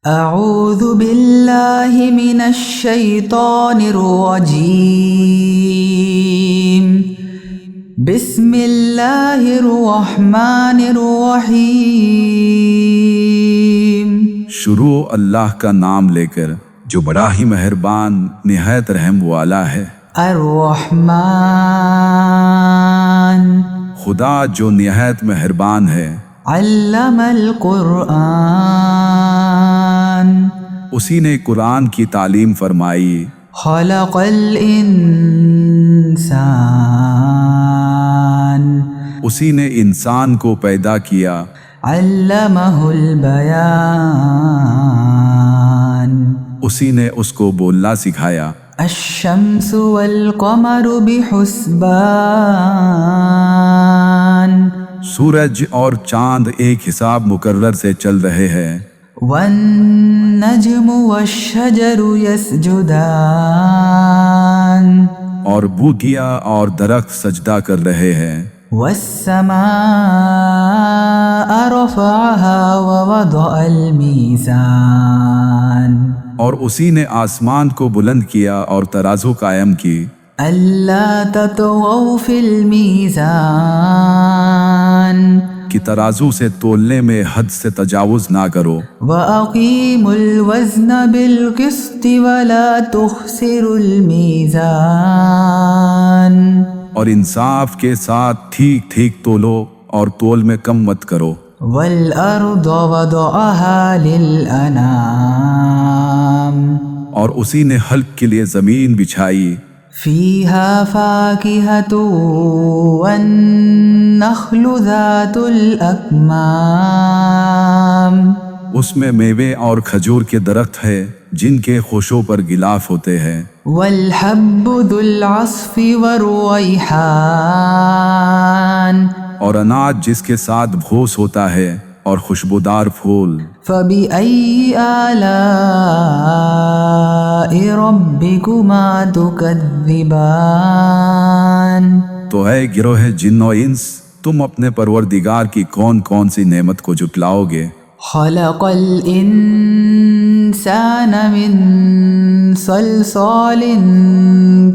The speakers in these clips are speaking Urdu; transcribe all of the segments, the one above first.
اعوذ باللہ من الشیطان الرجیم بسم اللہ الرحمن الرحیم۔ شروع اللہ کا نام لے کر جو بڑا ہی مہربان نہایت رحم والا ہے۔ الرحمن خدا جو نہایت مہربان ہے۔ علم القرآن اسی نے قرآن کی تعلیم فرمائی۔ خلق الانسان اسی نے انسان کو پیدا کیا۔ علمہ البیان اسی نے اس کو بولنا سکھایا۔ الشمس والقمر بحسبان سورج اور چاند ایک حساب مقرر سے چل رہے ہیں۔ والنجم والشجر يسجدان اور بوٹیاں اور درخت سجدہ کر رہے ہیں۔ والسماء رفعها ووضع الميزان اور اسی نے آسمان کو بلند کیا اور ترازو قائم کی۔ ألا تطغوا في الميزان کہ ترازو سے تولنے میں حد سے تجاوز نہ کرو۔ وأقيموا الوزن بالقسط ولا تخسروا الميزان اور انصاف کے ساتھ ٹھیک ٹھیک تولو اور تول میں کم مت کرو۔ والأرض وضعها للأنام اور اسی نے حلق کے لیے زمین بچھائی۔ فيها فاكهة والنخل ذات الأكمام اس میں میوے اور کھجور کے درخت ہے جن کے خوشوں پر غلاف ہوتے ہیں۔ والحب ذو العصف والريحان اور اناج جس کے ساتھ بھوس ہوتا ہے اور خوشبودار پھول۔ فبأي آلاء ربكما تكذبان تو اے گروہ جن و انس، تم اپنے پروردگار کی کون کون سی نعمت کو جھٹلاؤ گے؟ خلق الإنسان من صلصال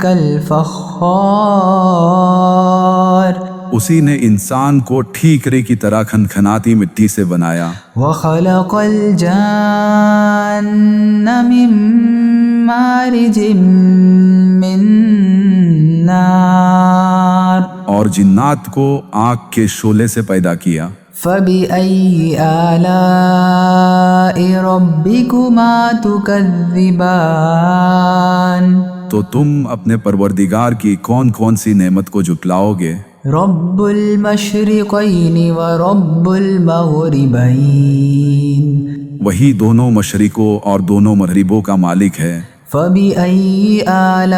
كالفخار اسی نے انسان کو ٹھیکرے کی طرح کھنکھناتی مٹی سے بنایا۔ وخلق الجان من مارج من نار اور جنات کو آگ کے شعلے سے پیدا کیا۔ فبأي آلاء ربكما تكذبان تو تم اپنے پروردگار کی کون کون سی نعمت کو جھٹلاؤ گے؟ رب المشرقین ورب المغربین وہی دونوں مشرقوں اور دونوں مغربوں کا مالک ہے۔ فبأي آلاء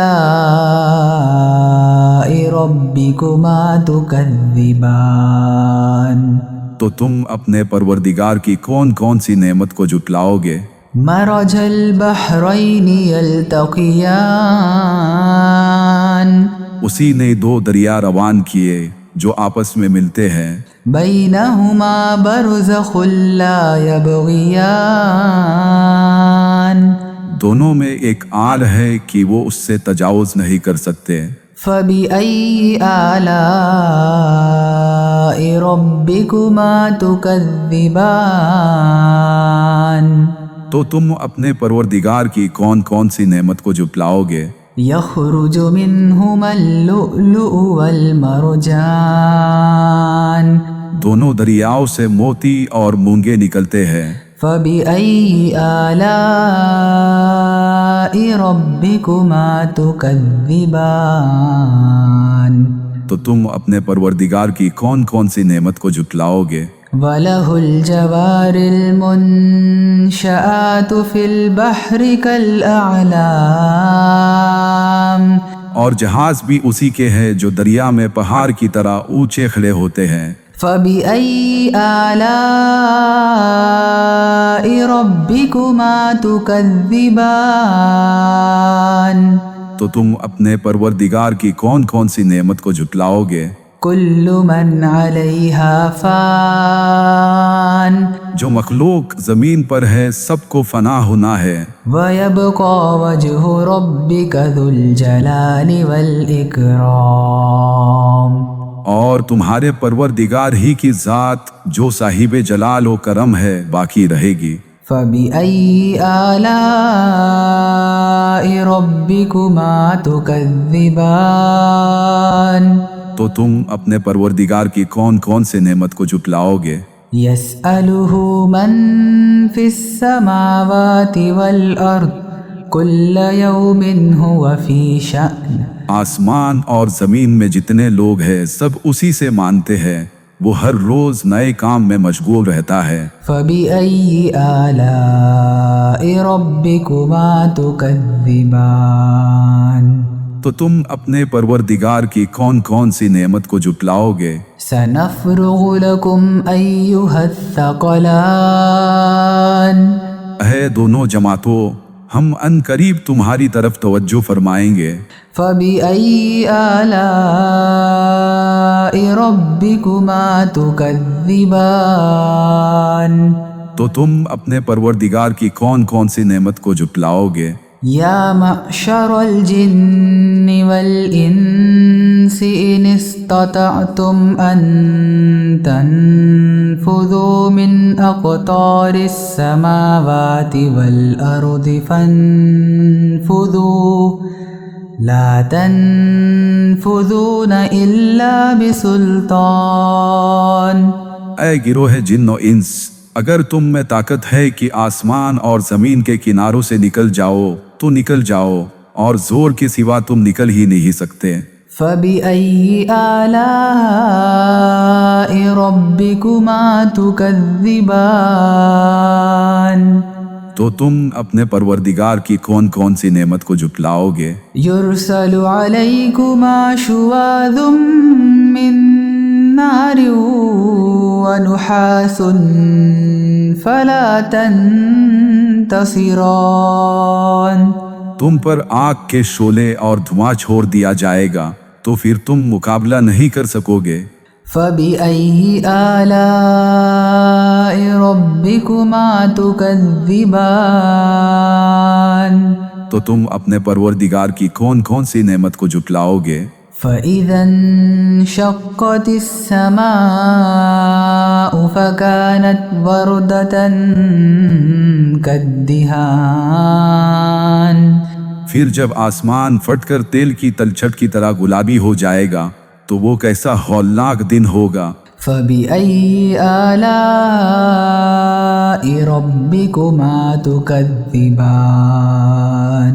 ربكما تكذبان تو تم اپنے پروردگار کی کون کون سی نعمت کو جھٹلاؤ گے؟ مرج البحرین یلتقیان اسی نے دو دریا روان کیے جو آپس میں ملتے ہیں۔ بینہما برزخ لا یبغیان دونوں میں ایک آل ہے کہ وہ اس سے تجاوز نہیں کر سکتے۔ فبأي آلاء ربكما تكذبان تو تم اپنے پروردگار کی کون کون سی نعمت کو جھٹلاؤ گے؟ يخرج منهما اللؤلؤ والمرجان دونوں دریاؤں سے موتی اور مونگے نکلتے ہیں۔ فبأي آلاء ربكما تكذبان تو تم اپنے پروردگار کی کون کون سی نعمت کو جھٹلاؤ گے؟ وله الجوار المنشآت في البحر كالأعلام اور جہاز بھی اسی کے ہیں جو دریا میں پہاڑ کی طرح اونچے کھڑے ہوتے ہیں۔ فبأي آلاء ربكما تكذبان تو تم اپنے پروردگار کی کون کون سی نعمت کو جھٹلاؤ گے؟ كل من عليها فان جو مخلوق زمین پر ہے سب کو فنا ہونا ہے، ويبقى وجه ربك ذو الجلال والإكرام اور تمہارے پروردگار ہی کی ذات جو صاحب جلال و کرم ہے باقی رہے گی۔ فبأي آلاء ربكما تكذبان تو تم اپنے پروردگار کی کون کون سے نعمت کو جھٹلاؤ گے؟ يسأله من في السماوات والأرض كل يوم هو في شأن آسمان اور زمین میں جتنے لوگ ہیں سب اسی سے مانتے ہیں، وہ ہر روز نئے کام میں مشغول رہتا ہے۔ فبأي آلاء ربكما تكذبان تو تم اپنے پروردگار کی کون کون سی نعمت کو جھٹلاؤ گے؟ سنفرغ لكم أيها الثقلان اے دونوں جماعتوں، ہم ان قریب تمہاری طرف توجہ فرمائیں گے۔ فبأي آلاء ربكما تكذبان تو تم اپنے پروردگار کی کون کون سی نعمت کو جھٹلاؤ گے؟ يا معشر الجن والإنس إن استطعتم أن تنفذوا من أقطار السماوات والأرض فانفذوا لا تنفذون إلا بسلطان اے گروہ جن و انس، اگر تم میں طاقت ہے کہ آسمان اور زمین کے کناروں سے نکل جاؤ تو نکل جاؤ، اور زور کے سوا تم نکل ہی نہیں سکتے۔ فبأي آلاء ربكما تكذبان تو تم اپنے پروردگار کی کون کون سی نعمت کو جھٹلاؤ گے؟ يرسل عليكما شواظ من نار ونحاس فلا تنتصران تم پر آگ کے شعلے اور دھواں چھوڑ دیا جائے گا تو پھر تم مقابلہ نہیں کر سکو گے۔ فبأي آلاء ربكما تكذبان تو تم اپنے پروردگار کی کون کون سی نعمت کو جھٹلاؤ گے؟ فإذا انشقت السماء فكانت وردة كالدهان پھر جب آسمان پھٹ کر تیل کی تلچھٹ کی طرح گلابی ہو جائے گا تو وہ کیسا ہولناک دن ہوگا۔ فبأي آلاء ربكما تكذبان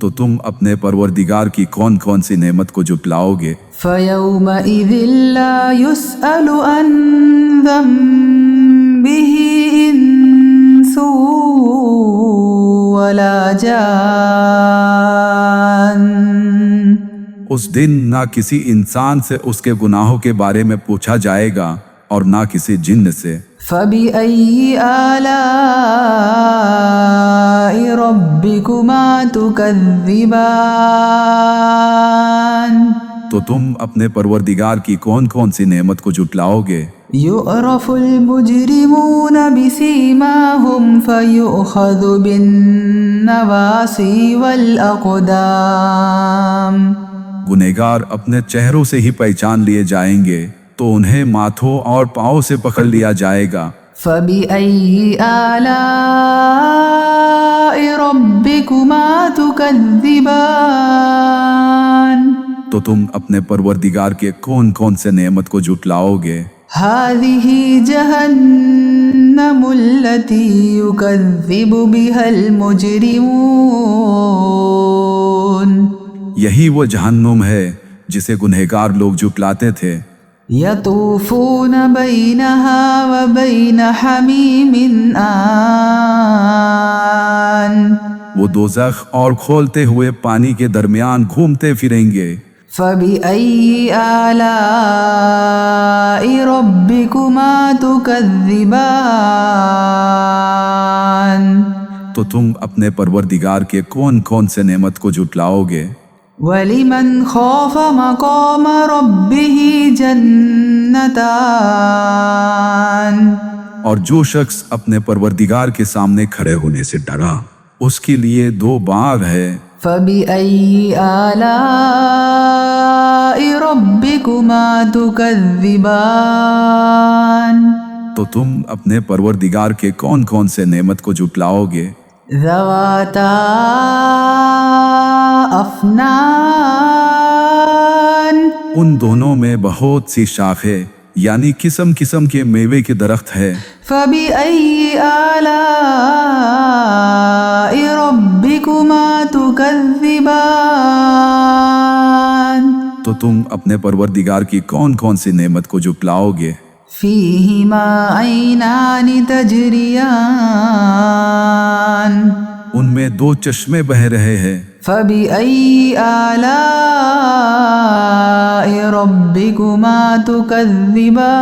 تو تم اپنے پروردگار کی کون کون سی نعمت کو جھٹلاؤ گے؟ فيومئذ لا يسأل عن ذنبه إنس ولا جان اس دن نہ کسی انسان سے اس کے گناہوں کے بارے میں پوچھا جائے گا اور نہ کسی جن سے۔ فبأي آلاء ربكما تكذبان تو تم اپنے پروردگار کی کون کون سی نعمت کو جھٹلاؤ گے؟ يعرف المجرمون بسيماهم فيؤخذ بالنواصي والأقدام گنہگار اپنے چہروں سے ہی پہچان لیے جائیں گے تو انہیں ماتھوں اور پاؤں سے پکڑ لیا جائے گا۔ فبأي آلاء ربكما تكذبان تو تم اپنے پروردگار کے کون کون سے نعمت کو جھٹلاؤ گے؟ هذه جهنم التي يكذب بها المجرمون یہی وہ جہنم ہے جسے گنہگار لوگ جھٹلاتے تھے۔ يطوفون بينها وبين حميم آن وہ دوزخ اور کھولتے ہوئے پانی کے درمیان گھومتے پھریں گے۔ فبأي آلاء ربكما تكذبان تو تم اپنے پروردگار کے کون کون سے نعمت کو جھٹلاؤ گے؟ وَلِمَنْ خَافَ مَقَامَ رَبِّهِ جَنَّتَانِ اور جو شخص اپنے پروردگار کے سامنے کھڑے ہونے سے ڈرا اس کے لیے 2 باغ ہے۔ فَبِأَيِّ آلَاءِ رَبِّكُمَا تُكَذِّبَانِ تو تم اپنے پروردگار کے کون کون سے نعمت کو جھٹلاؤ گے؟ ذَوَاتَا أَفْنَانٍ ان دونوں میں بہت سی شاخیں یعنی قسم قسم کے میوے کے درخت ہے۔ فَبِأَيِّ آلَاءِ رَبِّكُمَا تُكَذِّبَانِ تو تم اپنے پروردگار کی کون کون سی نعمت کو جھٹلاؤ گے؟ فِيهِمَا عَيْنَانِ تَجْرِيَانِ ان میں 2 چشمے بہہ رہے ہیں۔ فَبِأَيِّ آلَاءِ رَبِّكُمَا تُكَذِّبَانِ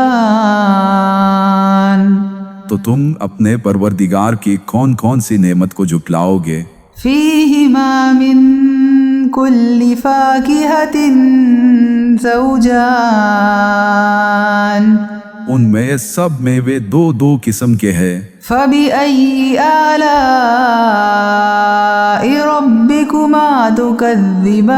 تو تم اپنے پروردگار کی کون کون سی نعمت کو جھٹلاؤ گے؟ فِيهِمَا مِن كُلِّ فَاكِهَةٍ زَوْجَانِ ان میں سب میوے 2 قسم کے ہیں۔ فَبِأَيِّ آلَاءِ رَبِّكُمَا تُكَذِّبَانِ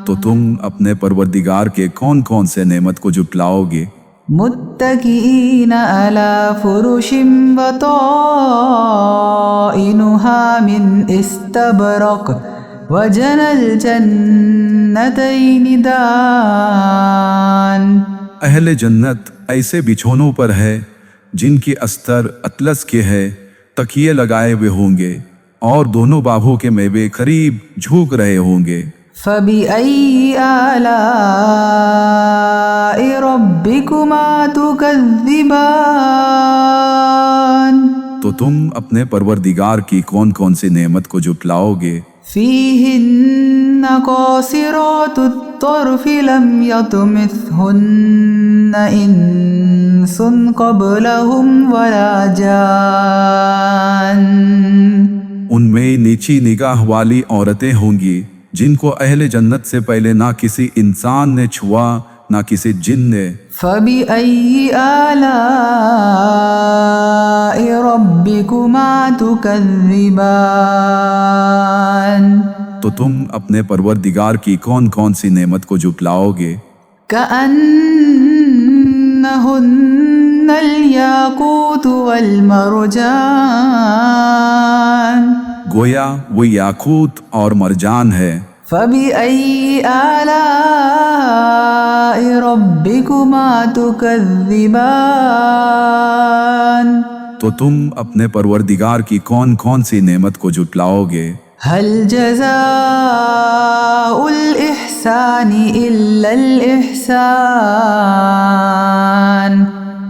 تو تم اپنے پروردگار کے کون کون سے نعمت کو جھٹلاؤ گے؟ متكئين على فرش بطائنها من استبرق وجنى الجنتين دان اہل جنت ایسے بچھونوں پر ہے جن کی استر اطلس کے ہے، تکیے لگائے ہوئے ہوں گے اور دونوں باغوں کے میوے قریب جھوک رہے ہوں گے۔ فَبِأَيِّ آلَاءِ رَبِّكُمَا تُكَذِّبَانِ تو تم اپنے پروردگار کی کون کون سی نعمت کو جھٹلاؤ گے؟ فِيهِنَّ قَاصِرَاتُ الطَّرْفِ لَمْ يَطْمِثْهُنَّ إِنسٌ قَبْلَهُمْ وَلَا جَانٌّ ان میں نیچی نگاہ والی عورتیں ہوں گی جن کو اہل جنت سے پہلے نہ کسی انسان نے چھوا نہ کسی جن نے۔ فَبِأَيِّ آلَاءِ رَبِّكُمَا تُكَذِّبَانِ تو تم اپنے پروردگار کی کون کون سی نعمت کو جھٹلاؤ گے؟ كَأَنَّهُنَّ الْيَاقُوتُ وَالْمَرْجَانُ گویا وہ یاقوت اور مرجان ہے۔ فَبِأَيِّ آلَاءِ رَبِّكُمَا تُكَذِّبَانِ تو تم اپنے پروردگار کی کون کون سی نعمت کو جھٹلاؤ گے؟ هَلْ جَزَاءُ الْإِحْسَانِ إِلَّا الْإِحْسَانُ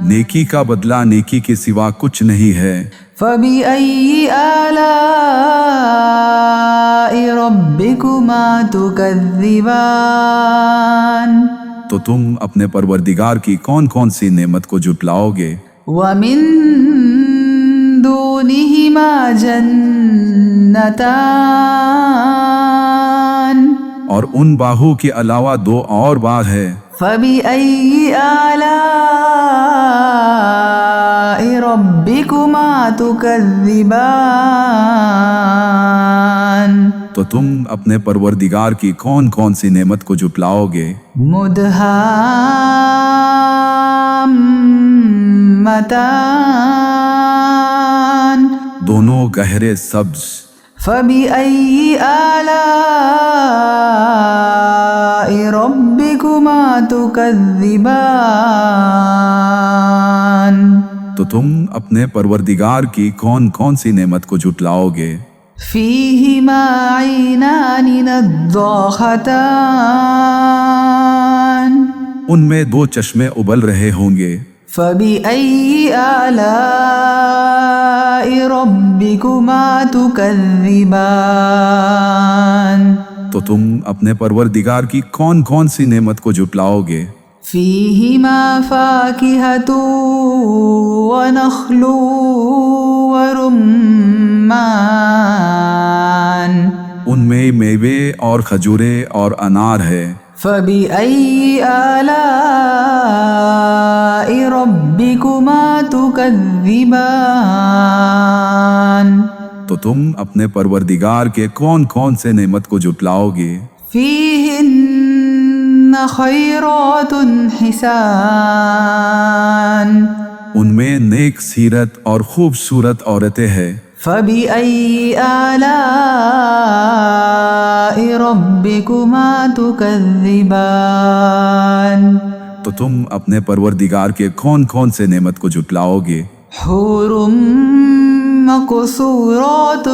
نیکی کا بدلہ نیکی کے سوا کچھ نہیں ہے۔ فَبِأَيِّ آلَاءِ رَبِّكُمَا تُكَذِّبَانِ تو تم اپنے پروردگار کی کون کون سی نعمت کو جھٹلاؤ گے؟ وَمِن دُونِهِمَا جَنَّتَانِ اور ان باغوں کے علاوہ 2 اور باغ ہے۔ فَبِأَيِّ آلَاءِ رَبِّكُمَا تُكَذِّبَانِ تو تم اپنے پروردگار کی کون کون سی نعمت کو جھٹلاؤ گے؟ مُدْهَامَّتَانِ دونوں گہرے سبز۔ فَبِأَيِّ آلَاءِ رَبِّكُمَا تُكَذِّبَانِ تو تم اپنے پروردگار کی کون کون سی نعمت کو جھٹلاؤ گے؟ فِيهِمَا عَيْنَانِ نَضَّاخَتَانِ ان میں 2 چشمے ابل رہے ہوں گے۔ فَبِأَيِّ آلَاءِ رَبِّكُمَا تُكَذِّبَانِ تو تم اپنے پروردگار کی کون کون سی نعمت کو جھٹلاؤ گے؟ فِيهِمَا فَاكِهَةٌ وَنَخْلٌ وَرُمَّانٌ ان میں کئی میوے اور کھجوریں اور انار ہے۔ فبأي آلاء ربكما تكذبان تو تم اپنے پروردگار کے کون کون سے نعمت کو جھٹلاؤ گے؟ فيهن خيرات حسان ان میں نیک سیرت اور خوبصورت عورتیں ہیں۔ فبأي آلاء ربكما تكذبان تو تم اپنے پروردگار کے کون کون سے نعمت کو جھٹلاؤ گے؟ حور مقصورات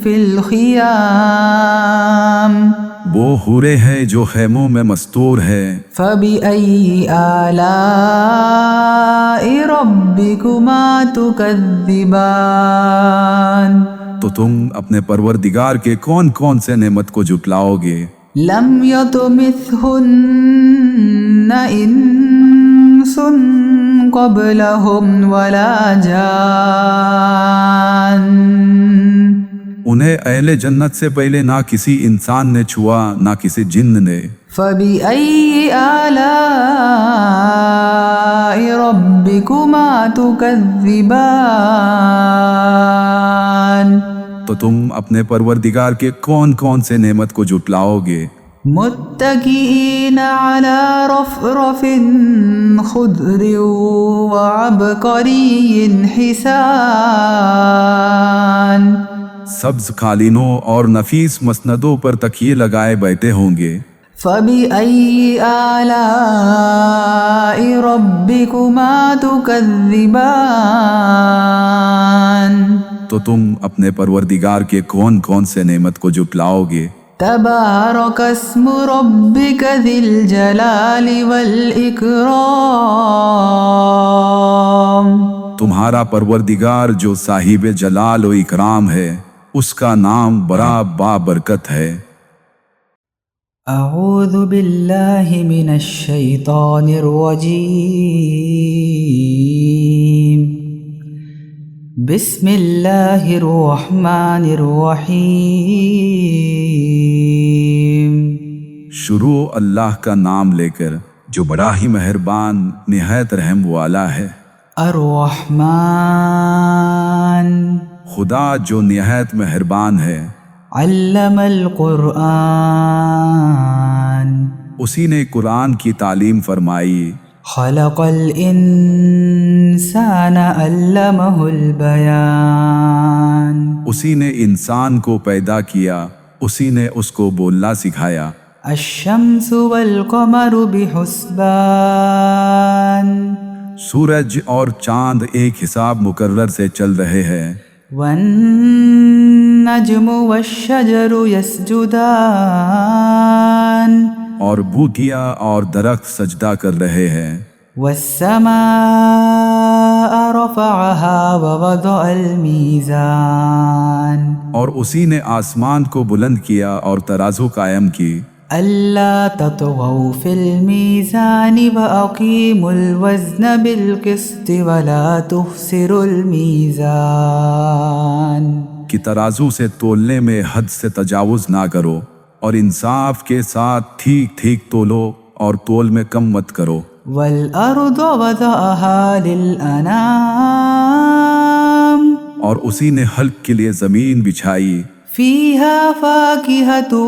في الخيام وہ حوریں ہیں جو خیموں میں مستور ہے۔ فبأي آلاء ربكما تكذبان تو تم اپنے پروردگار کے کون کون سے نعمت کو جھٹلاؤ گے؟ لم يطمثهن إنس قبلهم ولا جان انہیں اہل جنت سے پہلے نہ کسی انسان نے چھوا نہ کسی جن نے۔ فبأي آلاء ربكما تكذبان تو تم اپنے پروردگار کے کون کون سے نعمت کو جھٹلاؤ گے؟ متكئين على رفرف خضر وعبقري حسان سبز قالینوں اور نفیس مسندوں پر تکیے لگائے بیٹھے ہوں گے۔ فبأي آلاء ربكما تكذبان تو تم اپنے پروردگار کے کون کون سے نعمت کو جھٹلاؤ گے؟ تبارك اسم ربك ذي الجلال والإكرام تمہارا پروردگار جو صاحب جلال و اکرام ہے، اس کا نام بڑا بابرکت ہے۔ اعوذ باللہ من الشیطان الرجیم بسم اللہ الرحمن الرحیم۔ شروع اللہ کا نام لے کر جو بڑا ہی مہربان نہایت رحم والا ہے۔ الرحمن خدا جو نہایت مہربان ہے۔ علم القرآن اسی نے قرآن کی تعلیم فرمائی۔ خلق الانسان علمہ البیان اسی نے انسان کو پیدا کیا، اسی نے اس کو بولنا سکھایا۔ الشمس والقمر بحسبان سورج اور چاند ایک حساب مقرر سے چل رہے ہیں۔ والنجم والشجر يسجدان اور بوٹیاں اور درخت سجدہ کر رہے ہیں۔ والسماء رفعها ووضع الميزان اور اسی نے آسمان کو بلند کیا اور ترازو قائم کی۔ ألا تطغوا في الميزان وأقيموا الوزن بالقسط ولا تخسروا الميزان کہ ترازو سے تولنے میں حد سے تجاوز نہ کرو اور انصاف کے ساتھ ٹھیک ٹھیک تولو اور تول میں کم مت کرو۔ والأرض وضعها للأنام اور اسی نے حلق کے لیے زمین بچھائی۔ فيها فاكهة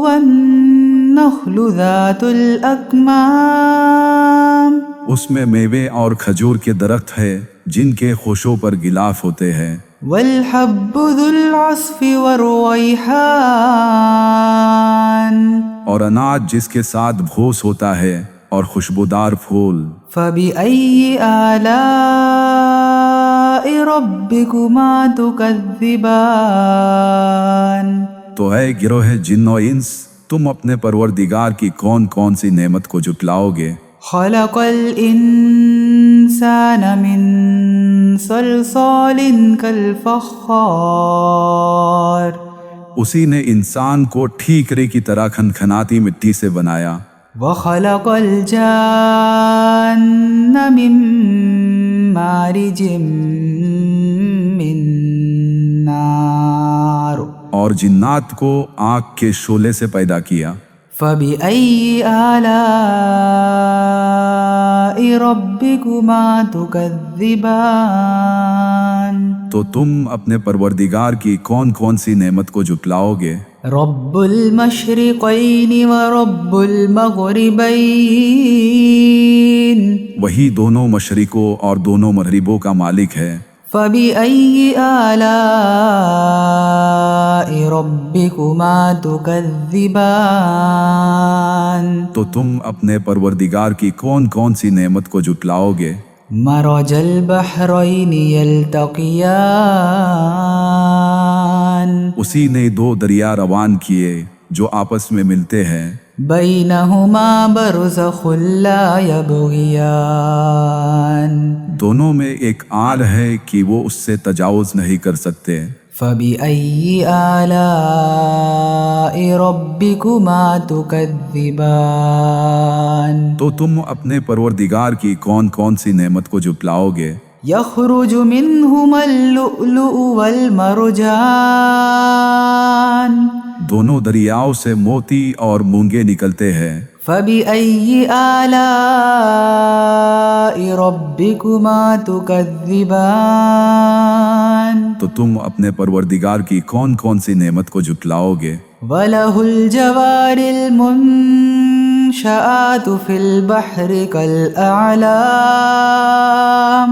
والنخل ذات الأكمام اس میں میوے اور کھجور کے درخت ہے جن کے خوشوں پر غلاف ہوتے ہیں۔ والحب ذو العصف والريحان اور اناج جس کے ساتھ بھوس ہوتا ہے اور خوشبودار پھول۔ فبأي آلاء ربكما تكذبان تو اے گروہ جن و انس، تم اپنے پروردگار کی کون کون سی نعمت کو جھٹلاؤ گے؟ خلق الإنسان من صلصال كالفخار اسی نے انسان کو ٹھیکرے کی طرح کھنکھناتی مٹی سے بنایا۔ وخلق الجان من مارج من نار اور اور جنات کو آگ کے شعلے سے پیدا کیا۔ فبأي آلاء ربكما تكذبان تو تم اپنے پروردگار کی کون کون سی نعمت کو جھٹلاؤ گے؟ رب المشرقين ورب المغربين وہی دونوں مشرقوں اور دونوں مغربوں کا مالک ہے۔ فبأي آلاء ربكما تكذبان تو تم اپنے پروردگار کی کون کون سی نعمت کو جھٹلاؤ گے؟ مرج البحرين يلتقيان اسی نے دو دریا روان کیے جو آپس میں ملتے ہیں، بينهما برزخ لا يبغيان دونوں میں ایک آڑ ہے کہ وہ اس سے تجاوز نہیں کر سکتے۔ فبأي آلاء ربكما تكذبان تو تم اپنے پروردگار کی کون کون سی نعمت کو جھٹلاؤ گے؟ يخرج منهما اللؤلؤ والمرجان دونوں دریاؤں سے موتی اور مونگے نکلتے ہیں۔ فبأي آلاء ربكما تكذبان تو تم اپنے پروردگار کی کون کون سی نعمت کو جھٹلاؤ گے؟ وله الجوار المنشآت في البحر كالأعلام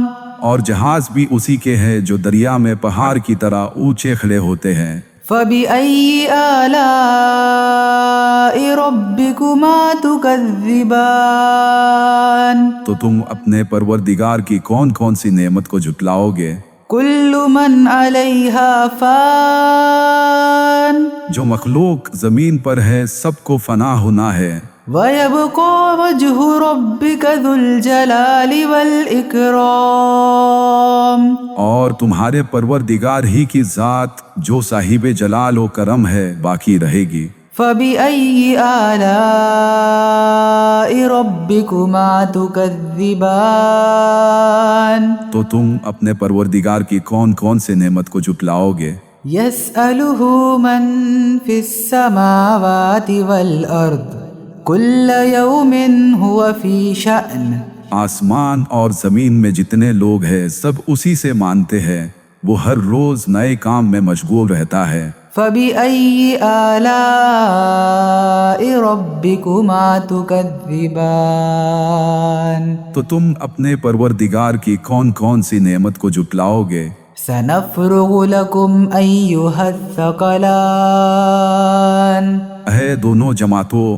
اور جہاز بھی اسی کے ہیں جو دریا میں پہاڑ کی طرح اونچے کھڑے ہوتے ہیں۔ فبأي آلاء ربكما تكذبان تو تم اپنے پروردگار کی کون کون سی نعمت کو جھٹلاؤ گے؟ كل من عليها فان جو مخلوق زمین پر ہے سب کو فنا ہونا ہے، ويبقى وجه ربك ذو الجلال والإكرام اور تمہارے پروردگار ہی کی ذات جو صاحب جلال و کرم ہے باقی رہے گی۔ فبأي آلاء ربكما تكذبان تو تم اپنے پروردگار کی کون کون سے نعمت کو جھٹلاؤ گے؟ يسأله من في السماوات والأرض كل يوم هو في شأن آسمان اور زمین میں جتنے لوگ ہیں سب اسی سے مانتے ہیں، وہ ہر روز نئے کام میں مشغول رہتا ہے۔ فبأي آلاء ربكما تكذبان تو تم اپنے پروردگار کی کون کون سی نعمت کو جھٹلاؤ گے؟ سنفرغ لكم أيها الثقلان اے دونوں جماعتوں،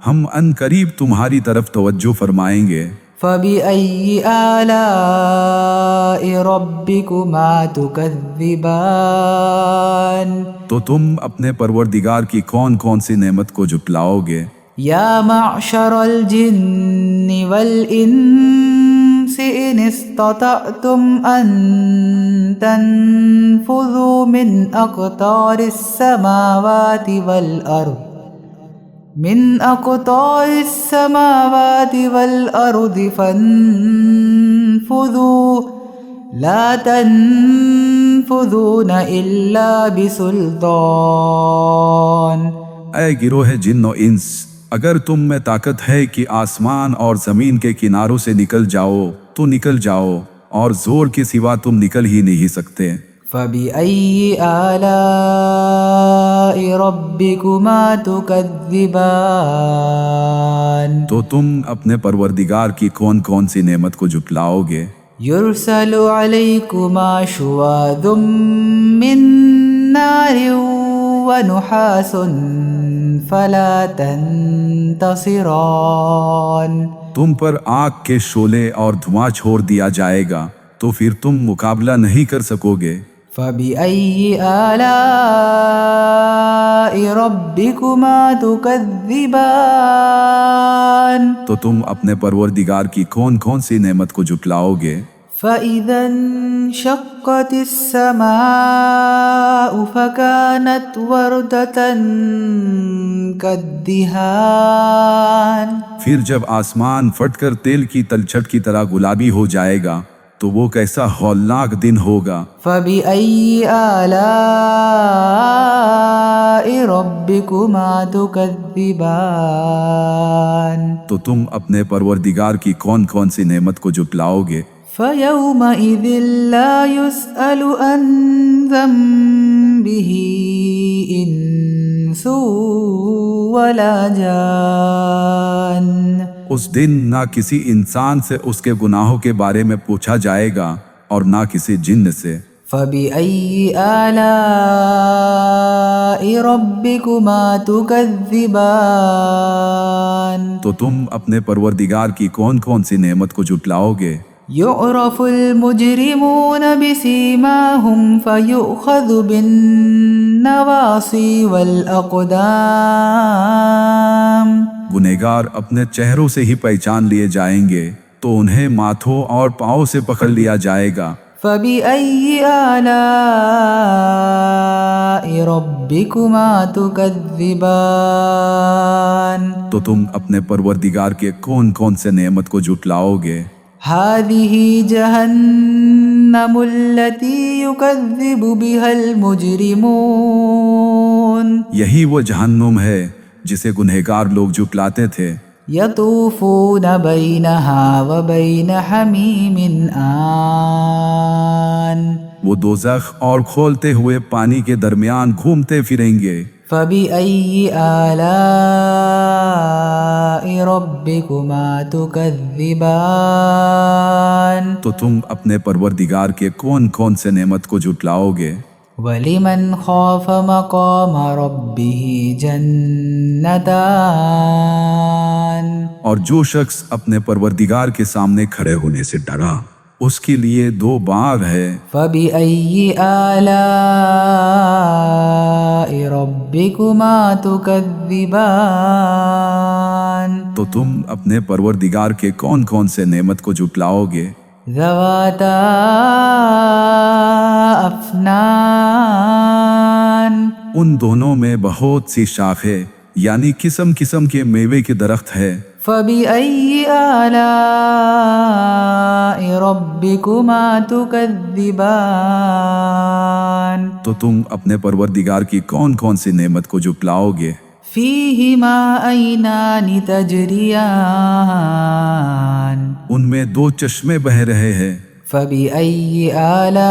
ہم ان قریب تمہاری طرف توجہ فرمائیں گے۔ فبأي آلاء ربكما تكذبان تو تم اپنے پروردگار کی کون کون سی نعمت کو جھٹلاؤ گے؟ يا معشر الجن والإنس إن استطعتم أن تنفذوا من أقطار السماوات والأرض فانفذوا لا تنفذون إلا بسلطان اے گروہ جن و انس، اگر تم میں طاقت ہے کہ آسمان اور زمین کے کناروں سے نکل جاؤ تو نکل جاؤ، اور زور کے سوا تم نکل ہی نہیں سکتے۔ فبأي آلاء ربكما تكذبان تو تم اپنے پروردگار کی کون کون سی نعمت کو جھٹلاؤ گے؟ يرسل عليكما شواظ من نار ونحاس فلا تنتصران تم پر آگ کے شعلے اور دھواں چھوڑ دیا جائے گا تو پھر تم مقابلہ نہیں کر سکو گے۔ فبأي آلاء ربكما تكذبان تو تم اپنے پروردگار کی کون کون سی نعمت کو جھٹلاؤ گے؟ فإذا انشقت السماء فكانت وردة كالدهان پھر جب آسمان پھٹ کر تیل کی تلچھٹ کی طرح گلابی ہو جائے گا تو وہ کیسا ہولناک دن ہوگا۔ فبأي آلاء ربكما تكذبان تو تم اپنے پروردگار کی کون کون سی نعمت کو جھٹلاؤ گے؟ فيومئذ لا يسأل عن ذنبه إنس ولا جان اس دن نہ کسی انسان سے اس کے گناہوں کے بارے میں پوچھا جائے گا اور نہ کسی جن سے۔ فبأي آلاء ربكما تكذبان تو تم اپنے پروردگار کی کون کون سی نعمت کو جھٹلاؤ گے؟ يعرف المجرمون بسيماهم فيؤخذ بالنواصي والأقدام گنہگار اپنے چہروں سے ہی پہچان لیے جائیں گے تو انہیں ماتھوں اور پاؤں سے پکڑ لیا جائے گا۔ فبأي آلاء ربكما تكذبان تو تم اپنے پروردگار کے کون کون سے نعمت کو جھٹلاؤ گے؟ هذه جهنم التي يكذب بها المجرمون یہی وہ جہنم ہے جسے گنہگار لوگ جھٹلاتے تھے۔ يطوفون بينها وبين حميم آن وہ دوزخ اور کھولتے ہوئے پانی کے درمیان گھومتے پھریں گے۔ فبأي آلاء ربكما تكذبان تو تم اپنے پروردگار کے کون کون سے نعمت کو جھٹلاؤ گے؟ ولمن خاف مقام ربه جنتان اور جو شخص اپنے پروردگار کے سامنے کھڑے ہونے سے ڈرا اس کے لیے دو باغ ہے۔ فبأي آلاء ربكما تكذبان تو تم اپنے پروردگار کے کون کون سے نعمت کو جھٹلاؤ گے؟ ذواتا افنان ان دونوں میں بہت سی شاخیں یعنی قسم قسم کے میوے کے درخت ہے۔ فبأي آلاء ربكما تكذبان تو تم اپنے پروردگار کی کون کون سی نعمت کو جھٹلاؤ گے؟ فيهما عينان تجريان ان میں دو چشمے بہہ رہے ہیں۔ فبأي آلاء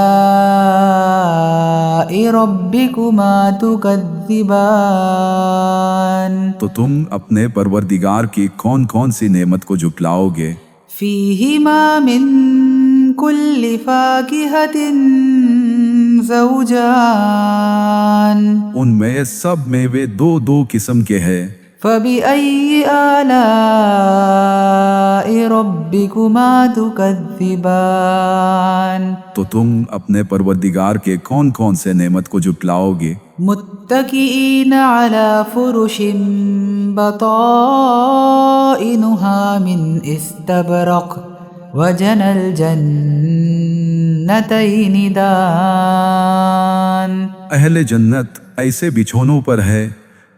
ربكما تكذبان تو تم اپنے پروردگار کی کون کون سی نعمت کو جھٹلاؤ گے؟ فيهما من كل فاكهة زوجان ان میں سب میوے دو دو قسم کے ہیں۔ فبأي آلاء ربكما تكذبان تو تم اپنے پروردگار کے کون کون سے نعمت کو جھٹلاؤ گے؟ متكئين على فرش بطائنها من استبرق وجنى الجنتين دان اہل جنت ایسے بچھونوں پر ہے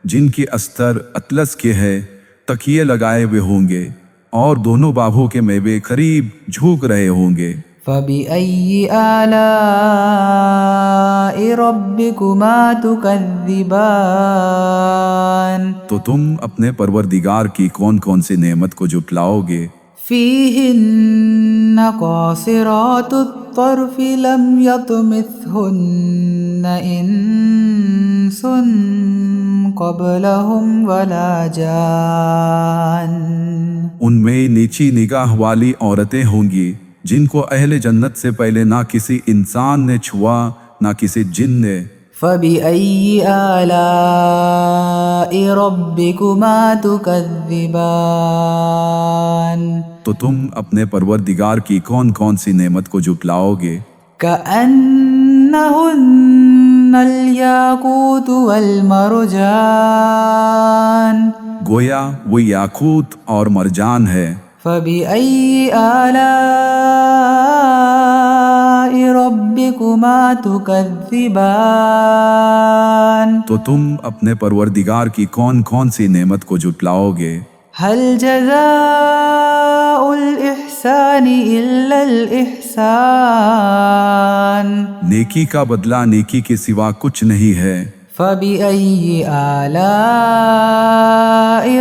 جن کی استر اطلس کے ہے، تکیے لگائے ہوئے ہوں گے اور دونوں باغوں کے میوے قریب جھوک رہے ہوں گے۔ فبأي آلاء ربكما تكذبان تو تم اپنے پروردگار کی کون کون سی نعمت کو جھٹلاؤ گے؟ فيهن قاصرات الطرف لم يطمثهن إنس قبلهم ولا جان ان میں نیچی نگاہ والی عورتیں ہوں گی جن کو اہل جنت سے پہلے نہ کسی انسان نے چھوا نہ کسی جن نے۔ فبأي آلاء ربكما تكذبان تو تم اپنے پروردگار کی کون کون سی نعمت کو جھٹلاؤ گے؟ كأنهن الياقوت والمرجان گویا وہ یاقوت اور مرجان ہے۔ فبأي آلاء ربكما تكذبان تو تم اپنے پروردگار کی کون کون سی نعمت کو جھٹلاؤ گے؟ هل جزاء الإحسان إلا الإحسان نیکی کا بدلہ نیکی کے سوا کچھ نہیں ہے۔ فبأي آلاء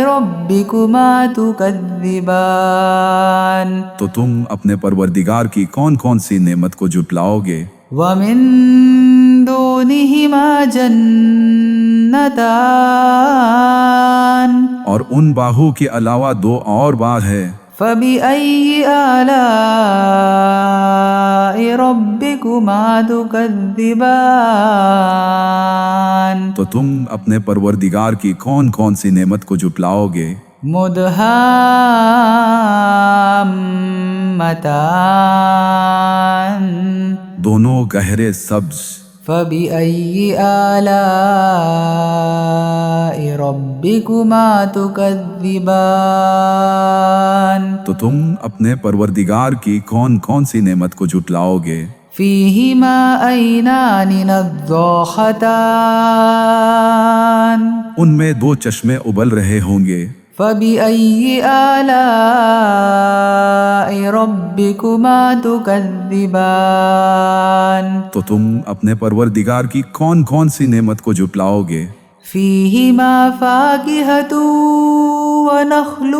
ربكما تكذبان تو تم اپنے پروردگار کی کون کون سی نعمت کو جھٹلاؤ گے؟ ومن دونهما جنتان اور ان باہوں کے علاوہ دو اور باغ ہے۔ فبأي آلاء ربكما تكذبان تو تم اپنے پروردگار کی کون کون سی نعمت کو جھٹلاؤ گے؟ مدہامتان دونوں گہرے سبز۔ فبأي آلاء ربكما تكذبان تو تم اپنے پروردگار کی کون کون سی نعمت کو جھٹلاؤ گے؟ فيهما عينان نضاختان ان میں دو چشمے ابل رہے ہوں گے۔ فبأي آلاء ربكما تكذبان تو تم اپنے پروردگار کی کون کون سی نعمت کو جھٹلاؤ گے؟ فيهما فاكهة ونخل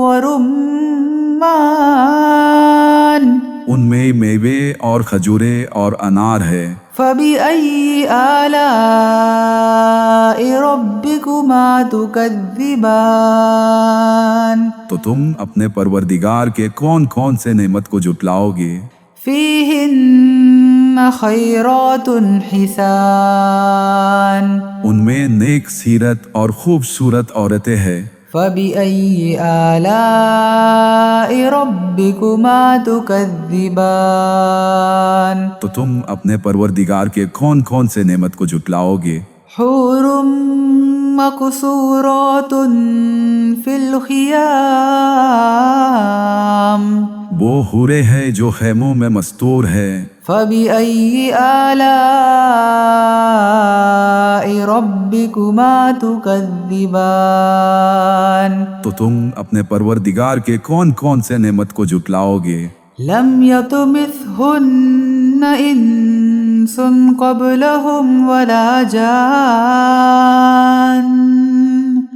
ورمان ان میں میوے اور کھجورے اور انار ہے۔ فبأي آلاء ربكما تكذبان تو تم اپنے پروردگار کے کون کون سے نعمت کو جھٹلاؤ گے؟ فيهن خيرات حسان ان میں نیک سیرت اور خوبصورت عورتیں ہیں۔ فبأي آلاء ربكما تكذبان تو تم اپنے پروردگار کے کون کون سے نعمت کو جھٹلاؤ گے؟ حور مقصورات في الخيام وہ حورے ہیں جو خیموں میں مستور ہے۔ فبأي آلاء ربكما تكذبان تو تم اپنے پروردگار کے کون کون سے نعمت کو جھٹلاؤ گے؟ لم يطمثهن إنس قبلهم ولا جان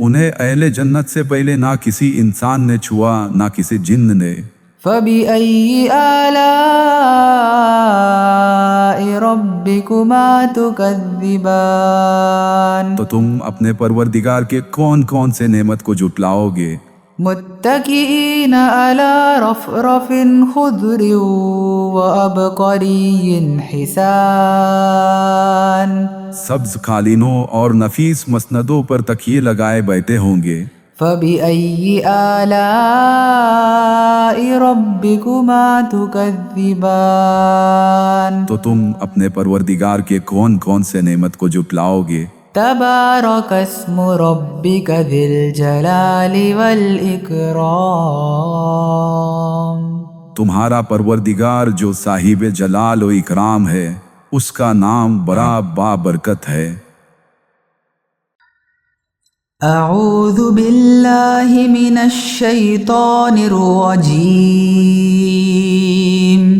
انہیں اہل جنت سے پہلے نہ کسی انسان نے چھوا نہ کسی جن نے۔ فبأي آلاء ربكما تكذبان تو تم اپنے پروردگار کے کون کون سے نعمت کو جھٹلاؤ گے؟ متكئين على رفرف خضر وعبقري حسان سبز قالینوں اور نفیس مسندوں پر تکیے لگائے بیٹھے ہوں گے۔ فبأي آلاء ربكما تكذبان تو تم اپنے پروردگار کے کون کون سے نعمت کو جھٹلاؤ گے؟ تبارك اسم ربك ذي الجلال والإكرام تمہارا پروردگار جو صاحب جلال و اکرام ہے اس کا نام بڑا بابرکت ہے۔ اعوذ باللہ من الشیطان الرجیم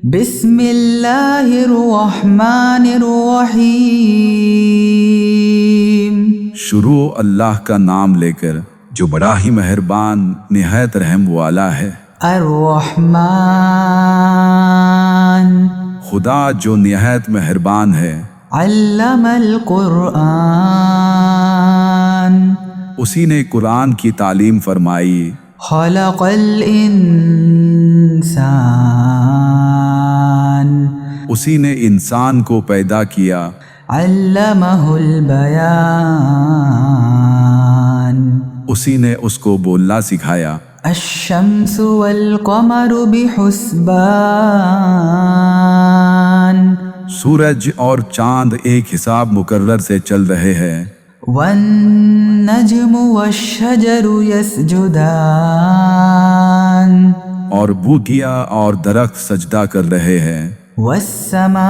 بسم اللہ الرحمن الرحیم شروع اللہ کا نام لے کر جو بڑا ہی مہربان نہایت رحم والا ہے۔ الرحمن خدا جو نہایت مہربان ہے۔ علم القرآن اسی نے قرآن کی تعلیم فرمائی۔ خلق الانسان اسی نے انسان کو پیدا کیا۔ علمہ البیان اسی نے اس کو بولنا سکھایا۔ الشمس والقمر بحسبان سورج اور چاند ایک حساب مقرر سے چل رہے ہیں۔ والنجم والشجر يسجدان اور بوٹیاں اور درخت سجدہ کر رہے ہیں۔ والسماء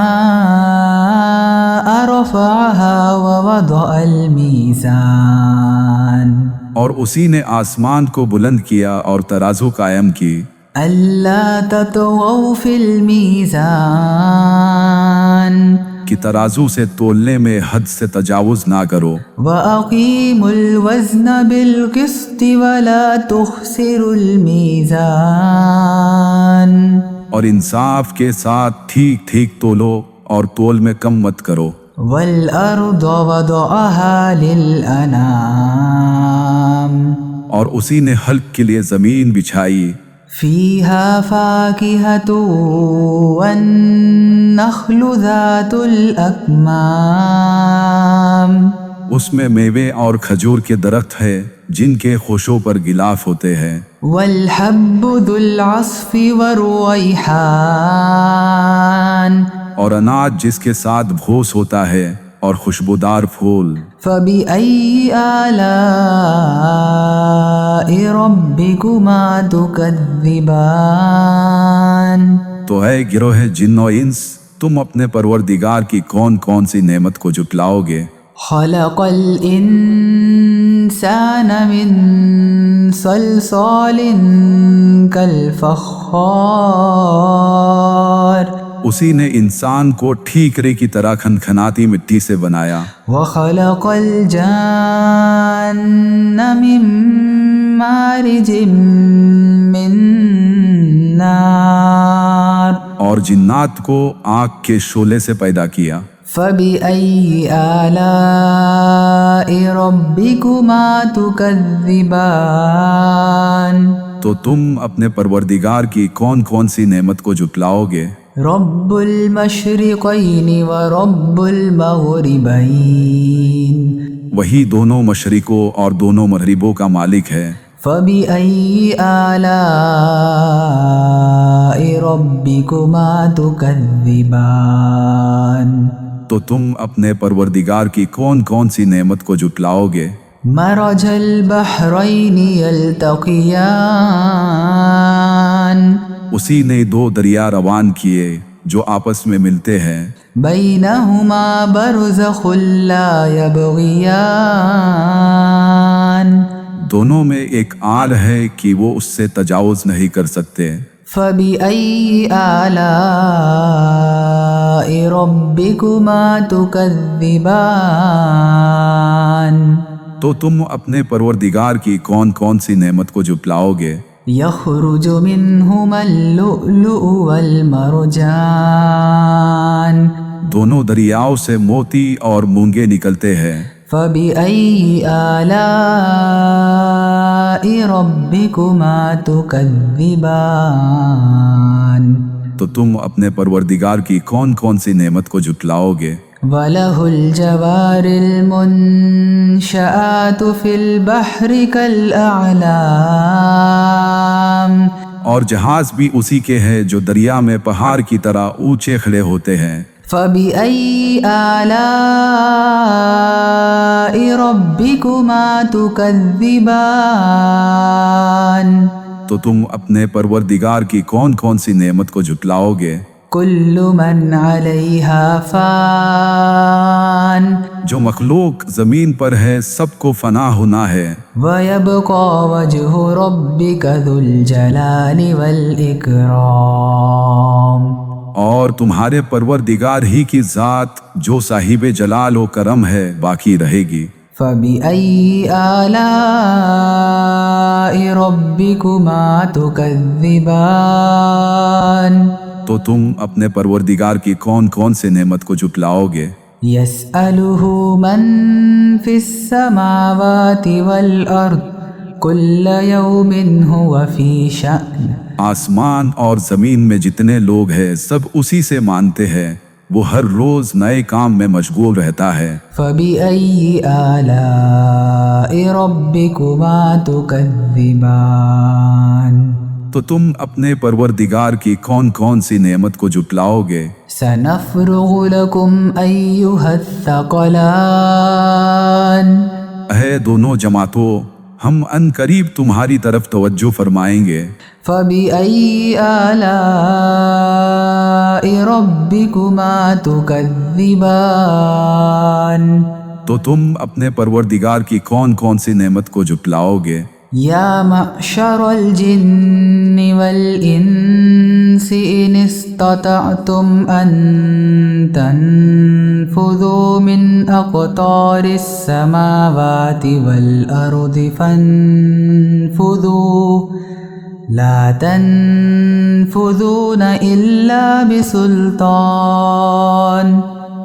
رفعها ووضع الميزان اور اسی نے آسمان کو بلند کیا اور ترازو قائم کی۔ ألا تطغوا في الميزان کہ ترازو سے تولنے میں حد سے تجاوز نہ کرو، وَأَقِيمُوا الْوَزْنَ بِالْقِسْطِ وَلَا تُخْسِرُوا الْمِيزَانَ اور انصاف کے ساتھ ٹھیک ٹھیک تولو اور تول میں کم مت کرو۔ وَالْأَرْضَ وَضَعَهَا لِلْأَنَامِ اور اسی نے حلق کے لیے زمین بچھائی، فِيهَا فَاكِهَةٌ وَالنَّخْلُ ذَاتُ الْأَكْمَامِ اس میں میوے اور کھجور کے درخت ہے جن کے خوشوں پر غلاف ہوتے ہیں، وَالْحَبُّ ذُو الْعَصْفِ وَالرَّيْحَانِ اور اناج جس کے ساتھ بھوس ہوتا ہے اور خوشبودار پھول۔ فَبِأَيِّ آلَاءِ رَبِّكُمَا تُكَذِّبَانِ تو اے گروہ جن و انس، تم اپنے پروردگار کی کون کون سی نعمت کو جھٹلاؤ گے؟ خَلَقَ الْإِنسَانَ مِنْ صَلْصَالٍ كَالْفَخَّارِ اسی نے انسان کو ٹھیکرے کی طرح کھنکھناتی مٹی سے بنایا، وَخَلَقَ الْجَانَّ مِن مَّارِجٍ مِّن نَّارٍ اور جنات کو آگ کے شعلے سے پیدا کیا۔ فَبِأَيِّ آلَاءِ رَبِّكُمَا تُكَذِّبَانِ تو تم اپنے پروردگار کی کون کون سی نعمت کو جھٹلاؤ گے؟ رَبُّ الْمَشْرِقَيْنِ وَرَبُّ الْمَغْرِبَيْنِ وہی دونوں مشرقوں اور دونوں مغربوں کا مالک ہے۔ فَبِأَيِّ آلَاءِ رَبِّكُمَا تُكَذِّبَانِ تو تم اپنے پروردگار کی کون کون سی نعمت کو جھٹلاؤ گے؟ مَرَجَ الْبَحْرَيْنِ يَلْتَقِيَانِ اسی نے دو دریا روان کیے جو آپس میں ملتے ہیں، بَيْنَهُمَا بَرْزَخٌ لَا يَبْغِيَانِ دونوں میں ایک آل ہے کہ وہ اس سے تجاوز نہیں کر سکتے۔ فَبِأَيِّ آلَاءِ رَبِّكُمَا تُكَذِّبَانِ تو تم اپنے پروردگار کی کون کون سی نعمت کو جھٹلاؤ گے؟ يَخْرُجُ مِنْهُمَا اللُّؤْلُؤُ وَالْمَرْجَانُ دونوں دریاؤں سے موتی اور مونگے نکلتے ہیں۔ فَبِأَيِّ آلَاءِ رَبِّكُمَا تُكَذِّبَانِ تو تم اپنے پروردگار کی کون کون سی نعمت کو جھٹلاؤ گے؟ وَلَهُ الْجَوَارِ الْمُنشَآتُ فِي الْبَحْرِ كَالْأَعْلَامِ اور جہاز بھی اسی کے ہیں جو دریا میں پہاڑ کی طرح اونچے کھڑے ہوتے ہیں۔ فَبِأَيِّ آلَاءِ رَبِّكُمَا تُكَذِّبَانِ تو تم اپنے پروردگار کی کون کون سی نعمت کو جھٹلاؤ گے؟ كُلُّ مَنْ عَلَيْهَا فَانٍ جو مخلوق زمین پر ہے سب کو فنا ہونا ہے، وَيَبْقَى وَجْهُ رَبِّكَ ذُو الْجَلَالِ وَالْإِكْرَامِ اور تمہارے پروردگار ہی کی ذات جو صاحب جلال و کرم ہے باقی رہے گی۔ فَبِأَيِّ آلَاءِ رَبِّكُمَا تُكَذِّبَانِ تو تم اپنے پروردگار کی کون کون سے نعمت کو جھٹلاؤ گے؟ يَسْأَلُهُ مَن فِي السَّمَاوَاتِ وَالْأَرْضِ كُلَّ يَوْمٍ هُوَ فِي شَأْنٍ آسمان اور زمین میں جتنے لوگ ہیں سب اسی سے مانتے ہیں، وہ ہر روز نئے کام میں مشغول رہتا ہے۔ فَبِأَيِّ آلَاءِ رَبِّكُمَا تُكَذِّبَانِ تو تم اپنے پروردگار کی کون کون سی نعمت کو جھٹلاؤ گے؟ سَنَفْرُغُ لَكُمْ أَيُّهَ الثَّقَلَانِ اے دونوں جماعتوں، ہم ان قریب تمہاری طرف توجہ فرمائیں گے۔ فَبِأَيِّ آلَاءِ رَبِّكُمَا تُكَذِّبَانِ تو تم اپنے پروردگار کی کون کون سی نعمت کو جھٹلاؤ گے؟ یا معشر الجن والانس الإنس إن استطعتم أن تنفذوا من أقطار السماوات والأرض فانفذوا لا تنفذون إلا بسلطان۔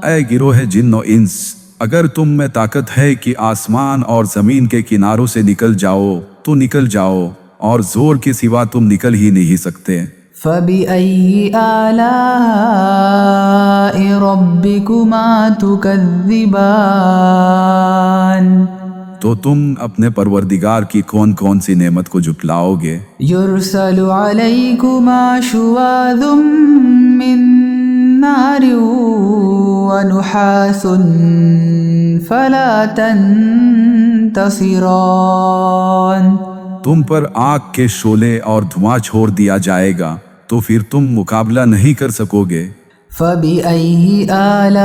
اے گروہ جن و انس، اگر تم میں طاقت ہے کہ آسمان اور زمین کے کناروں سے نکل جاؤ تو نکل جاؤ، اور زور کے سوا تم نکل ہی نہیں سکتے۔ فَبِأَيِّ آلَاءِ رَبِّكُمَا تُكَذِّبَانِ، تو تم اپنے پروردگار کی کون کون سی نعمت کو جھٹلاؤ گے؟ يُرْسَلُ عَلَيْكُمَا شُوَاظٌ مِّن نَّارٍ وَنُحَاسٌ فَلَا تَنتَصِرَانِ، تم پر آگ کے شعلے اور دھواں چھوڑ دیا جائے گا تو پھر تم مقابلہ نہیں کر سکو گے۔ فَبِأَيِّ آلَاءِ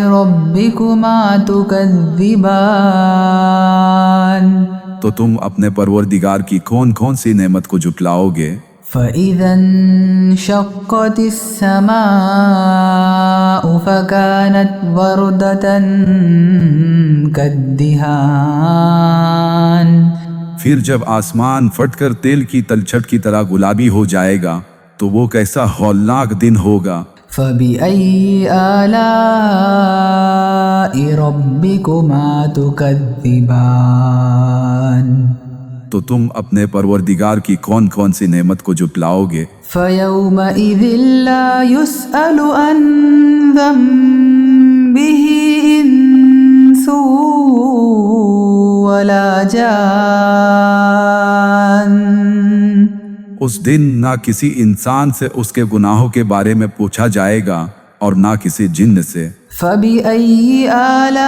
رَبِّكُمَا تُكَذِّبَانِ، تو تم اپنے پروردگار کی کون کون سی نعمت کو جھٹلاؤ گے؟ فَإِذَا انشَقَّتِ السَّمَاءُ فَكَانَتْ وَرْدَةً كَالدِّهَانِ، پھر جب آسمان پھٹ کر تیل کی تلچھٹ کی طرح گلابی ہو جائے گا تو وہ کیسا ہولناک دن ہوگا۔ فَبِأَيِّ آلَاءِ رَبِّكُمَا تُكَذِّبَانِ، تو تم اپنے پروردگار کی کون کون سی نعمت کو جھٹلاؤ گے؟ فَيَوْمَئِذٍ لَا يُسْأَلُ عَنْ ذَنبِهِ إِنسٌ وَلَا جَانٌ، اس دن نہ کسی انسان سے اس کے گناہوں کے بارے میں پوچھا جائے گا اور نہ کسی جن سے۔ فَبِأَيِّ آلَاءِ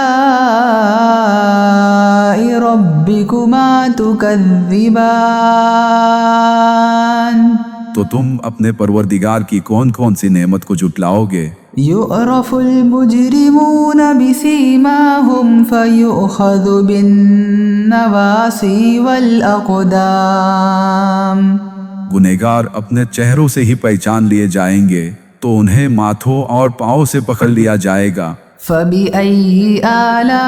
رَبِّكُمَا تُكَذِّبَانِ، تو تم اپنے پروردگار کی کون کون سی نعمت کو جھٹلاؤ گے؟ يُعْرَفُ الْمُجْرِمُونَ بِسِيمَاهُمْ فَيُؤْخَذُ بِالنَّوَاصِي وَالْأَقْدَامِ، گنہگار اپنے چہروں سے ہی پہچان لیے جائیں گے تو انہیں ماتھوں اور پاؤں سے پکڑ لیا جائے گا۔ فَبِأَيِّ آلَاءِ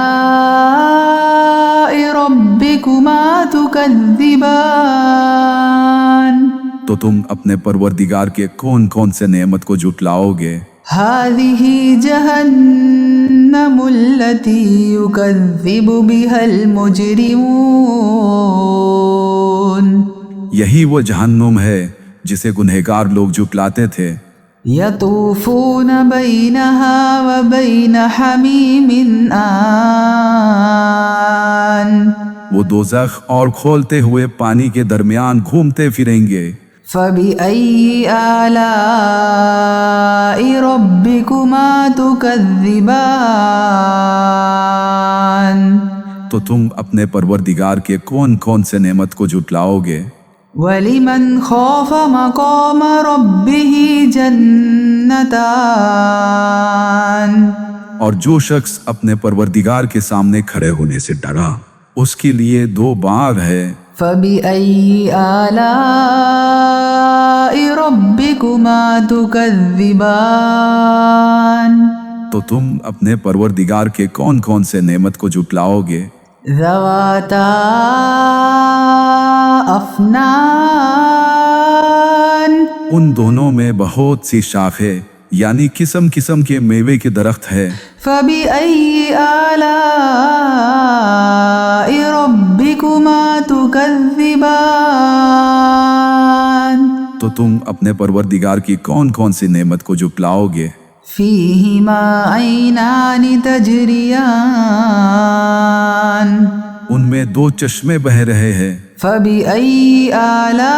رَبِّكُمَا تُكَذِّبَانِ، تو تم اپنے پروردگار کے کون کون سے نعمت کو جھٹلاؤ گے؟ هَذِهِ جَهَنَّمُ الَّتِي يُكَذِّبُ بِهَا الْمُجْرِمُونَ، یہی وہ جہنم ہے جسے گنہگار لوگ جھٹلاتے تھے۔ يَطُوفُونَ بَيْنَهَا وَبَيْنَ حَمِيمٍ آنٍ، وہ دوزخ اور کھولتے ہوئے پانی کے درمیان گھومتے پھریں گے۔ فَبِأَيِّ آلَاءِ رَبِّكُمَا تُكَذِّبَانِ، تو تم اپنے پروردگار کے کون کون سے نعمت کو جھٹلاؤ گے؟ وَلِمَنْ خَافَ مَقَامَ رَبِّهِ جَنَّتَانِ، اور جو شخص اپنے پروردگار کے سامنے کھڑے ہونے سے ڈرا اس کے لیے دو باغ ہے۔ فَبِأَيِّ آلَاءِ رَبِّكُمَا تُكَذِّبَانِ، تو تم اپنے پروردگار کے کون کون سے نعمت کو جھٹلاؤ گے؟ ذَوَاتَا أَفْنَانٍ، ان دونوں میں بہت سی شاخیں یعنی قسم قسم کے میوے کے درخت ہے۔ فَبِأَيِّ آلَاءِ رَبِّكُمَا تُكَذِّبَانِ، تو تم اپنے پروردگار کی کون کون سی نعمت کو جھٹلاؤ گے؟ فِيهِمَا عَيْنَانِ تَجْرِيَانِ، ان میں دو چشمے بہہ رہے ہیں۔ فَبِأَيِّ آلَاءِ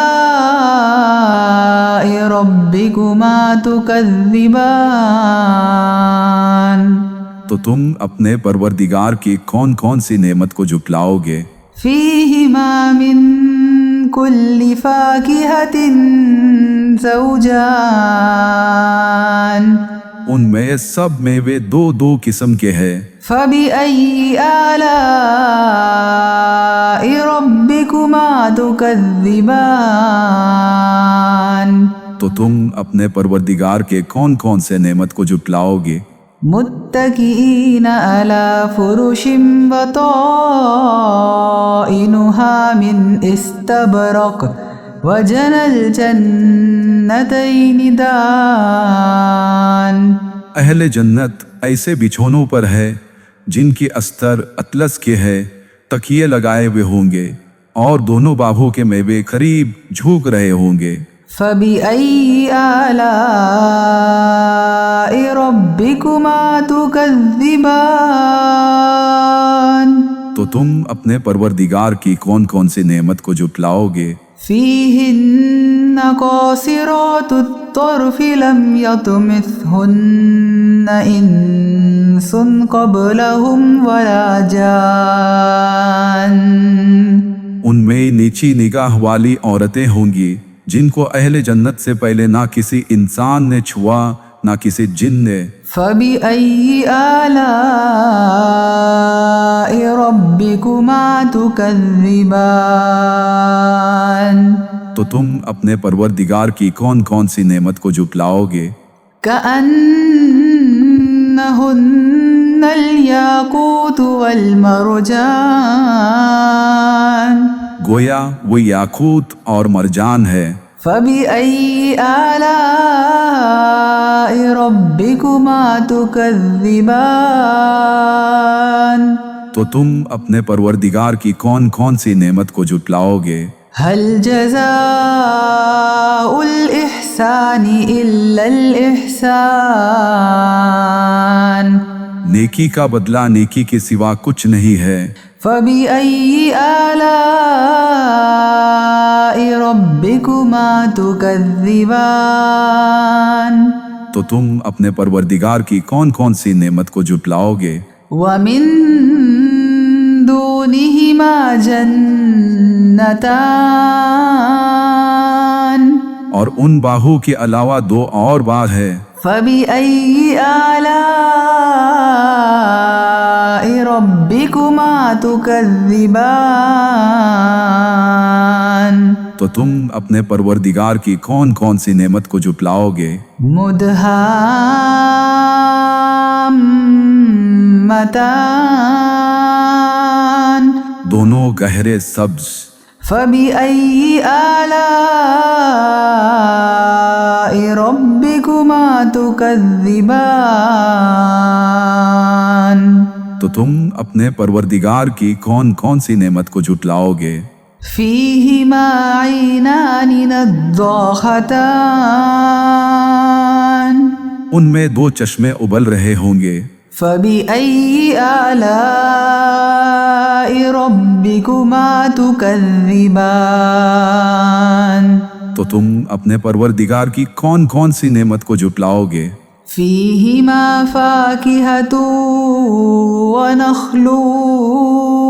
رَبِّكُمَا تُكَذِّبَانِ، تو تم اپنے پروردگار کی کون کون سی نعمت کو جھٹلاؤ گے؟ فِيهِمَا مِن كُلِّ فَاكِهَةٍ زَوْجَانِ، ان میں سب میوے دو دو قسم کے ہیں۔ فَبِأَيِّ آلَاءِ رَبِّكُمَا ربكما تكذبان تو تم اپنے پروردگار کے کون کون سے نعمت کو جھٹلاؤ گے؟ متكئين على فرش بطائنها من استبرق وجنى الجنتين دان اہل جنت ایسے بچھونوں پر ہے جن کی استر اطلس کے ہے، تکیے لگائے ہوئے ہوں گے اور دونوں باغوں کے میوے قریب جھوک رہے ہوں گے۔ فبأي آلاء ربكما تكذبان تو تم اپنے پروردگار کی کون کون سی نعمت کو جھٹلاؤ گے؟ فيهن قاصرات الطرف لم يطمثهن إنس قبلهم ولا جان ان میں نیچی نگاہ والی عورتیں ہوں گی جن کو اہل جنت سے پہلے نہ کسی انسان نے چھوا نہ کسی جن نے۔ فبأي آلاء ربكما تكذبان تو تم اپنے پروردگار کی کون کون سی نعمت کو جھٹلاؤ گے؟ كأنهن الياقوت والمرجان گویا وہ یاقوت اور مرجان ہے۔ فبأي آلاء ربكما تكذبان تو تم اپنے پروردگار کی کون کون سی نعمت کو جھٹلاؤ گے؟ هل جزاء الإحسان إلا الإحسان نیکی کا بدلہ نیکی کے سوا کچھ نہیں ہے۔ فبأي آلاء ربكما تكذبان تو تم اپنے پروردگار کی کون کون سی نعمت کو جھٹلاؤ گے؟ ومن دونهما جنتان اور ان باہوں کے علاوہ دو اور باغ ہے۔ فبأي آلاء ربكما تكذبان تو تم اپنے پروردگار کی کون کون سی نعمت کو جھٹلاؤ گے؟ مدهامتان دونوں گہرے سبز۔ فبأي آلاء ربكما تكذبان تو تم اپنے پروردگار کی کون کون سی نعمت کو جھٹلاؤ گے؟ فيهما عينان نضاختان ان میں دو چشمے ابل رہے ہوں گے۔ فبأي آلاء ربكما تكذبان تو تم اپنے پروردگار کی کون کون سی نعمت کو جھٹلاؤ گے؟ فيهما فاكهة ونخل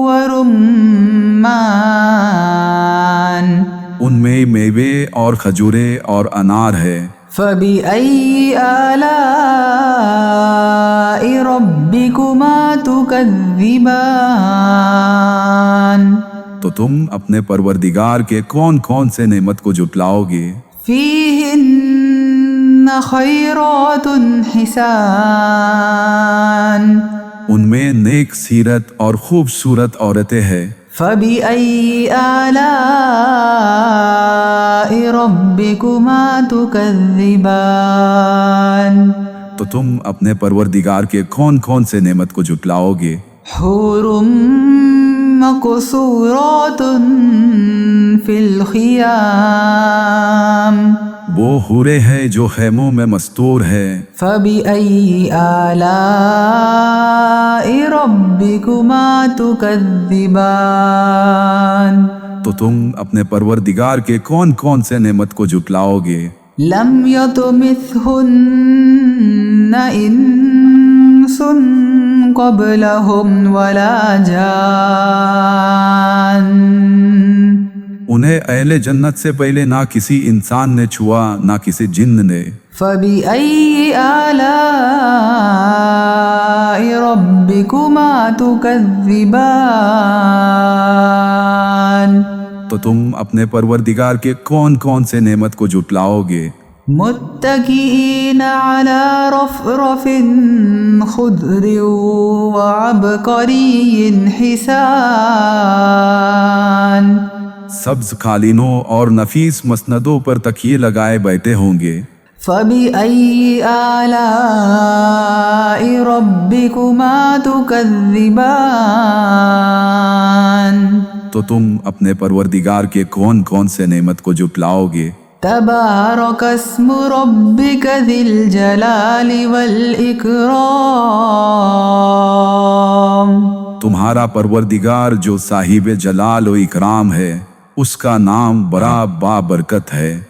ورمان ان میں میوے اور کھجورے اور انار ہے۔ فبأي آلاء ربكما تكذبان تو تم اپنے پروردگار کے کون کون سے نعمت کو جھٹلاؤ گے؟ فيهن خيرات حسان ان میں نیک سیرت اور خوبصورت عورتیں ہیں۔ فبأي آلاء ربكما تكذبان تو تم اپنے پروردگار کے کون کون سے نعمت کو جھٹلاؤ گے؟ حور مقصورات في الخيام وہ حورے ہیں جو خیموں میں مستور ہے۔ فبأي آلاء ربكما تكذبان تو تم اپنے پروردگار کے کون کون سے نعمت کو جھٹلاؤ گے؟ لم يطمثهن إنس قبلهم ولا جان انہیں اہل جنت سے پہلے نہ کسی انسان نے چھوا نہ کسی جن نے۔ فبأي آلاء ربكما تكذبان تو تم اپنے پروردگار کے کون کون سے نعمت کو جھٹلاؤگے؟ متكئين على رفرف خضر وعبقري حسان، سبز قالینوں اور نفیس مسندوں پر تکیے لگائے بیٹھے ہوں گے۔ فبأي آلاء ربكما تكذبان، تو تم اپنے پروردگار کے کون کون سے نعمت کو جھٹلاؤگے؟ تبارك اسم ربك ذي الجلال والإكرام، تمہارا پروردگار جو صاحب جلال و اکرام ہے، اس کا نام بڑا بابرکت ہے۔